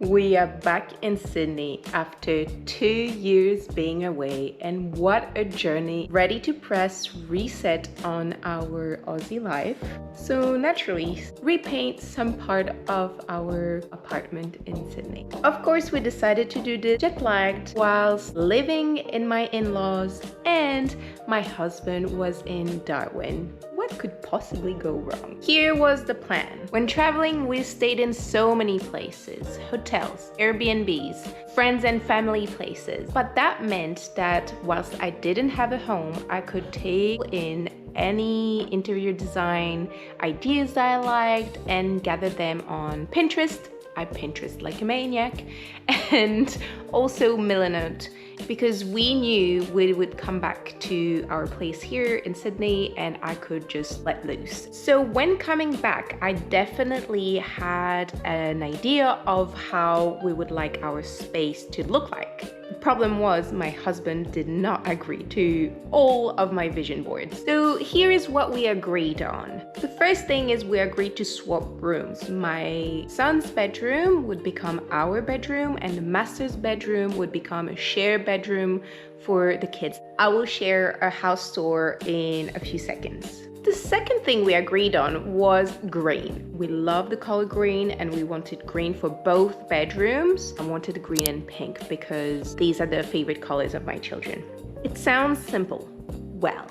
We are back in Sydney after 2 years being away, and what a journey. Ready to press reset on our Aussie life. So naturally, repaint some part of our apartment in Sydney. Of course, we decided to do this jet lagged whilst living in my in-laws, and my husband was in Darwin. What could possibly go wrong? Here was the plan. When traveling, we stayed in so many places, hotels, Airbnbs, friends and family places. But that meant that whilst I didn't have a home, I could take in any interior design ideas that I liked and gather them on Pinterest. I Pinterest like a maniac, and also Milanote, because we knew we would come back to our place here in Sydney and I could just let loose. So when coming back, I definitely had an idea of how we would like our space to look like. The problem was my husband did not agree to all of my vision boards. So here is what we agreed on. The first thing is we agreed to swap rooms. My son's bedroom would become our bedroom and the master's bedroom would become a shared bedroom for the kids. I will share a house tour in a few seconds. The second thing we agreed on was green. We love the color green and we wanted green for both bedrooms. I wanted green and pink because these are the favorite colors of my children. It sounds simple. Well,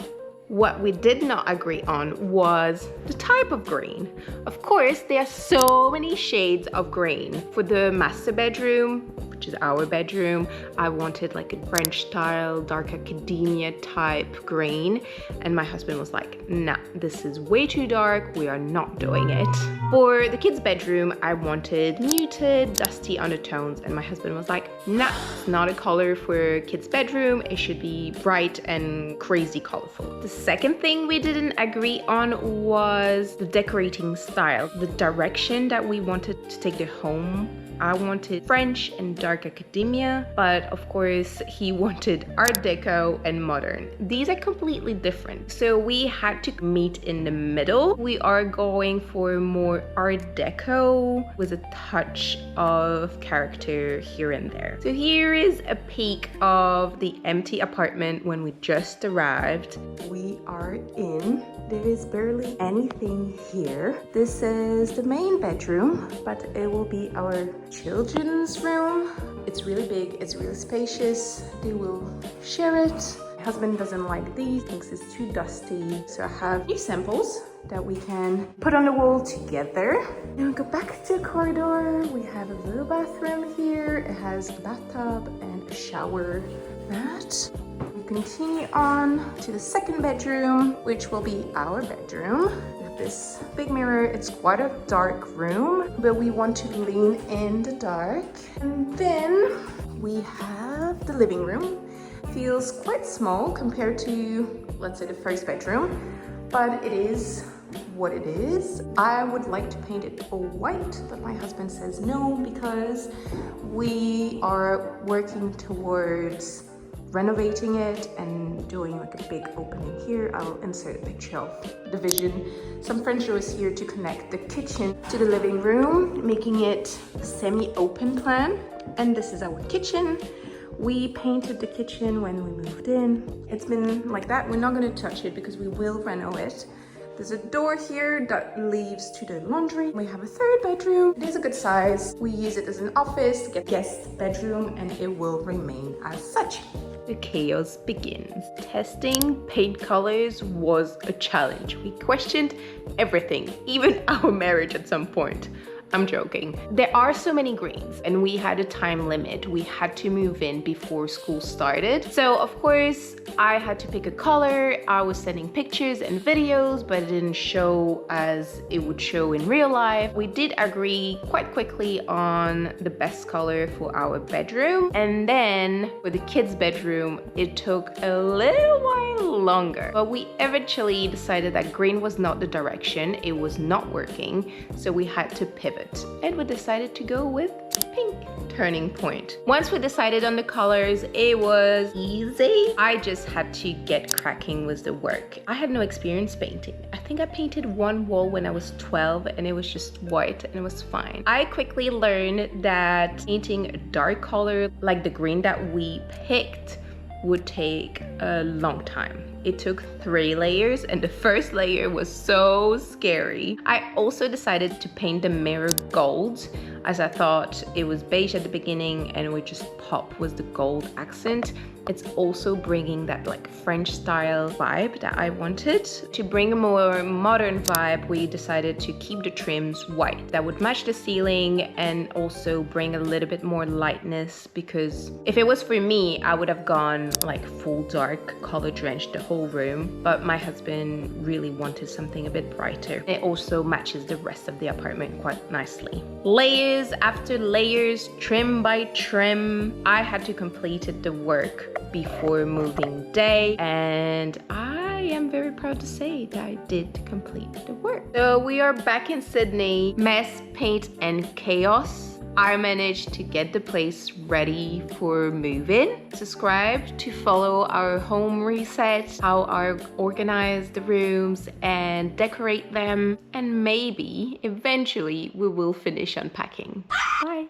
what we did not agree on was the type of green. Of course, there are so many shades of green. For the master bedroom, which is our bedroom, I wanted like a French style, dark academia type green. And my husband was like, nah, this is way too dark. We are not doing it. For the kids' bedroom, I wanted muted, dusty undertones. And my husband was like, nah, it's not a color for kids' bedroom. It should be bright and crazy colorful. The second thing we didn't agree on was the decorating style, the direction that we wanted to take the home. I wanted French and dark academia, but of course he wanted art deco and modern. These are completely different, so we had to meet in the middle. We are going for more art deco with a touch of character here and there. So here is a peek of the empty apartment when we just arrived. We are in. There is barely anything here. This is the main bedroom, but it will be our children's room. It's really big, it's really spacious. They will share it. My husband doesn't like these, thinks it's too dusty. So I have new samples that we can put on the wall together. Now we go back to the corridor. We have a little bathroom here. It has a bathtub and a shower mat. Continue on to the second bedroom, which will be our bedroom. We have this big mirror. It's quite a dark room, but we want to lean in the dark. And then we have the living room. Feels quite small compared to, let's say, the first bedroom, but it is what it is. I would like to paint it all white, but my husband says no because we are working towards renovating it and doing like a big opening here. I'll insert a picture of the vision. Some French doors here to connect the kitchen to the living room, making it a semi-open plan. And this is our kitchen. We painted the kitchen when we moved in. It's been like that. We're not going to touch it because we will reno it. There's a door here that leads to the laundry. We have a third bedroom. It is a good size. We use it as an office, guest bedroom, and it will remain as such. The chaos begins. Testing paint colors was a challenge. We questioned everything, even our marriage at some point. I'm joking. There are so many greens and we had a time limit. We had to move in before school started. So of course I had to pick a color. I was sending pictures and videos, but it didn't show as it would show in real life. We did agree quite quickly on the best color for our bedroom. And then for the kids' bedroom, it took a little while longer, but we eventually decided that green was not the direction. It was not working. So we had to pivot. it, and we decided to go with pink. Turning point. Once we decided on the colors, it was easy. I just had to get cracking with the work. I had no experience painting. I think I painted one wall when I was 12 and it was just white and it was fine. I quickly learned that painting a dark color like the green that we picked would take a long time. It took 3 layers and the first layer was so scary. I also decided to paint the mirror gold, as I thought it was beige at the beginning and it would just pop with the gold accent. It's also bringing that like French style vibe that I wanted. To bring a more modern vibe, we decided to keep the trims white. That would match the ceiling and also bring a little bit more lightness, because if it was for me, I would have gone like full dark, color drenched the whole room, but my husband really wanted something a bit brighter. It also matches the rest of the apartment quite nicely. Layers after layers, trim by trim. I had to complete the work before moving day, and I am very proud to say that I did complete the work. So we are back in Sydney. Mess, paint, and chaos. I managed to get the place ready for move-in. Subscribe to follow our home reset, how I organize the rooms and decorate them, and maybe eventually we will finish unpacking. Bye.